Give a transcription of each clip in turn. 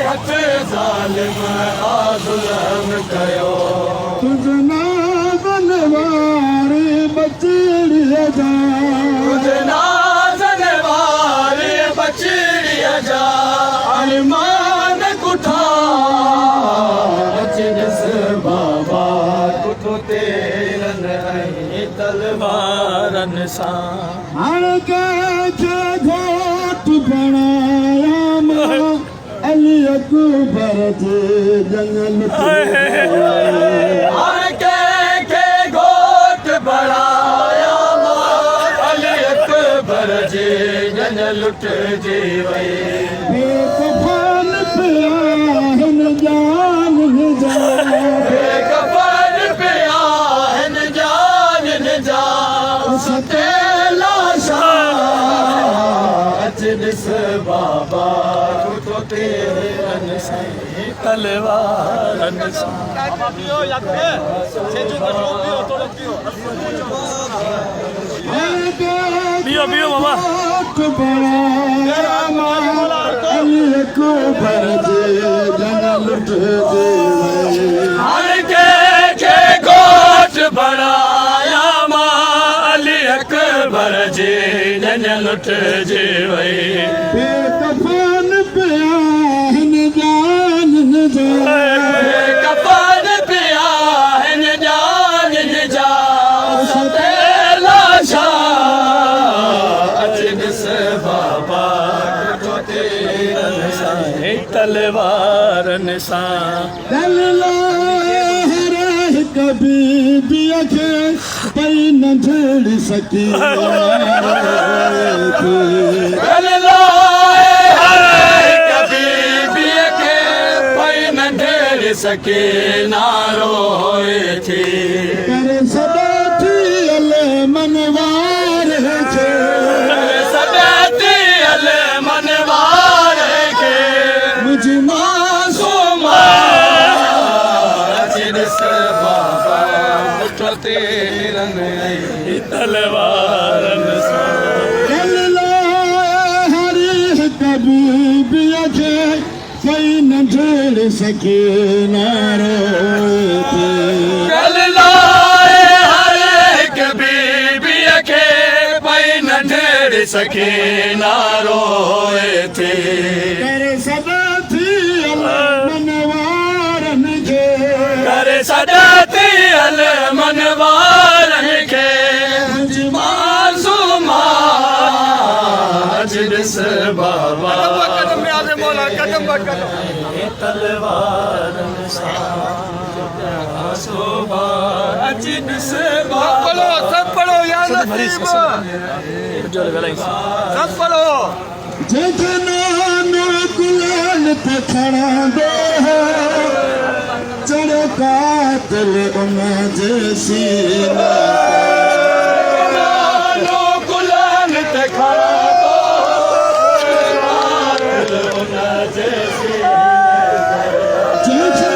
हथ ज़ालिम आज़ुलम कयो तुझना बनवारी बचड़िया जा तुझना जनवारी बचड़िया जा अरमान कुठा अचिस बाबा कुठो तेरन ऐं तलवारन सां हाणे कंहिंखे घोट बणाया मां अली अकबर जे जंगल हाणे कंहिंखे घोट बणाया मां अली अकबर जे जन लुटिजी वई बेकफन पिया हिन जान जा बेकफन पिया हिन जान जा सते लाशा अच ॾिस बाबा कुठो तेरन सां तलवारन सां पियो पियो बाबा घोट बणाया मां अली अकबर जे जंगल लुटिजी वई हाणे कंहिंखे घोट बणाया मां अली अकबर जे जन लुटिजी वई बेकफन पिया हिन जान जा कफन पिया हिन जान जा सते लाशा अच ॾिस बाबा कुठो तेरन सां तलवारन सां दिल लाइ हर हिक बीबीअ खे पई न झेड़ी सकी दिल लाइ हर हिक बीबीअ खे पई न ढेड़ सके नारो थी करे सदा थियल मनवार खे सदा थियल मनवार खे मुझी मासूम अच ॾिस बाबा कुठो तेरन ऐं तलवारन सां दिल लाइ हर हिक बीबीअ खे पई न झेड़ी सके नारो थे दिल लाइ हर हिक बीबीअ खे पई न ढेड़ सके नारो थी करे सदा थियल मनवारन खे करे सदा थियल मनवारन खे मासूम अच ॾिस बाबा तलवारन सां मासूम अच ॾिस बाबा सब पढ़ो यार सब पढ़ो जंहिंखे नानो गुलाल ते खणंदो हो चढ़ो कातिल उन जे सीने नानो गुलाल ते खणंदो उन जे जंहिंखे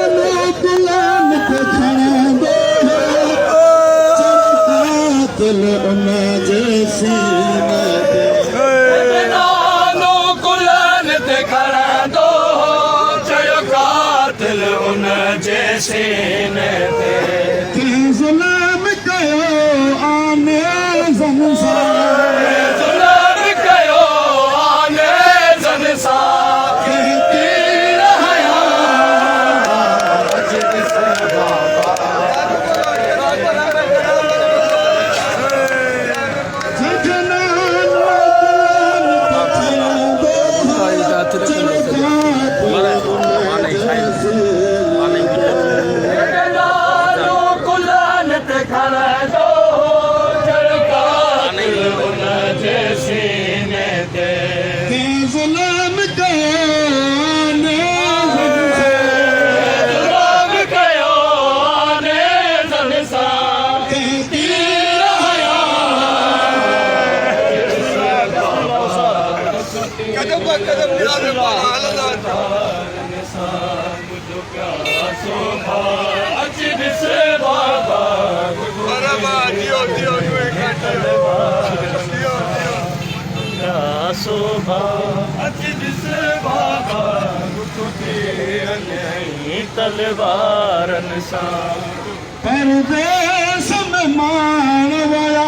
नानो गुलाल ते खणंदो हो चढ़ो कातिल उन जे सीने नानो गुलाल ते खणंदो चयो कातिल उन जे सीने ते कंहिं ज़ुल्म कयो आने ज़न सां ज़ुल्म कयो आने ज़न सां कंहिं तीर हया अच ॾिस बाबा जंहिंखे नानो गुलाल ते खणंदो हो चढ़ो शोभा अच ॾिस बाबा तलवारनि सां परदेस में मान वया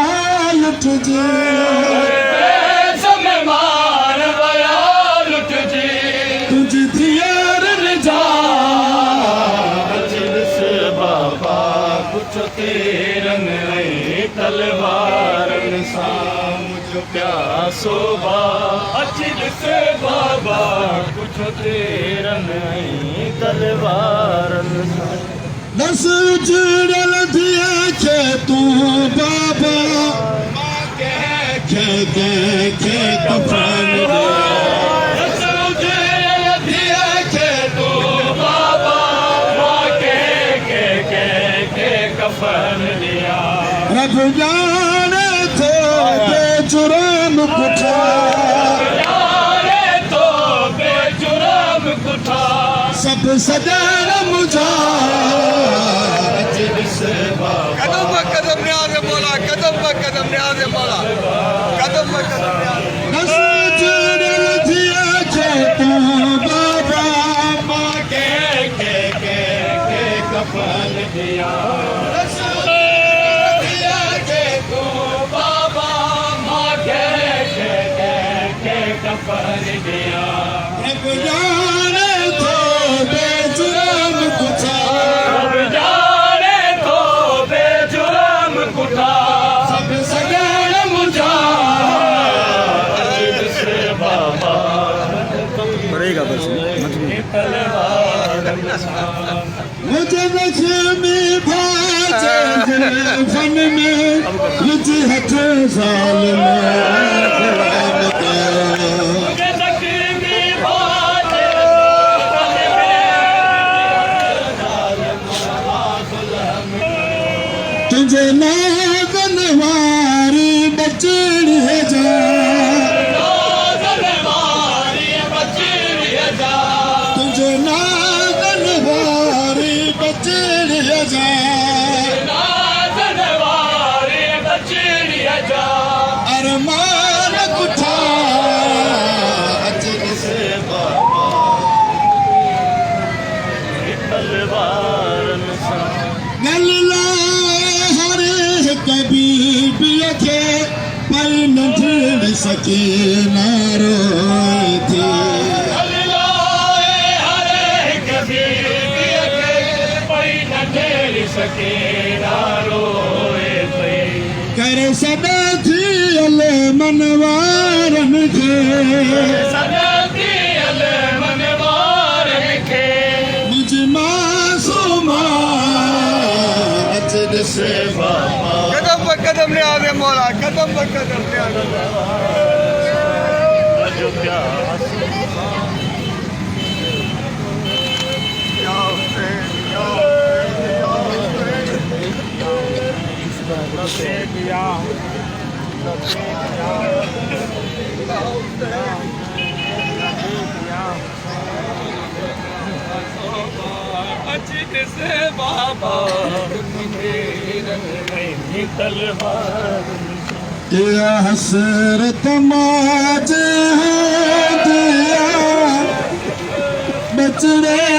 लुटजे परदेस में मान वया लुटजे तुझी थियरनि जा अची ॾिस बाबा कुझु तीरनि ऐं तलवारनि सां मुंहिंजो प्यासो बा अची ॾिस बाबा कुझु तीरनि ऐं तलवारनि सां दस जुड़ल थिए खे तू बाबा के कफन रब जाने तो बेजुर्म कुठा सब सजन मुझा कदम ब कदम न्याज़ मौला कदम ब कदम न्याज़ मौला कदम ब कदम न्याज़ दस जुड़ल थिए खे तू बाबा मां के कफन दिया रब जाने तो बेजुर्म कुठा सब सजन मुझा पड़ेगा बस मुझे लक्ष्मी भाजे फन में रुच हथ साल में तुझे नागन वारी बचड़ी है जा तुझे नागन वारी बचड़ी है जा अरमान कुठा अचन से गल्ला हरे कभी भी खे पर न झेड़ सके नारो थी कर सदा थी अल मनवारन खे मुझ मासूमा अचन से बाबा कदम ब कदम न्याज़ मौला कदम ब कदम न्याज़ अची ॾिस बाबा या हसरत माज है दिया बचड़े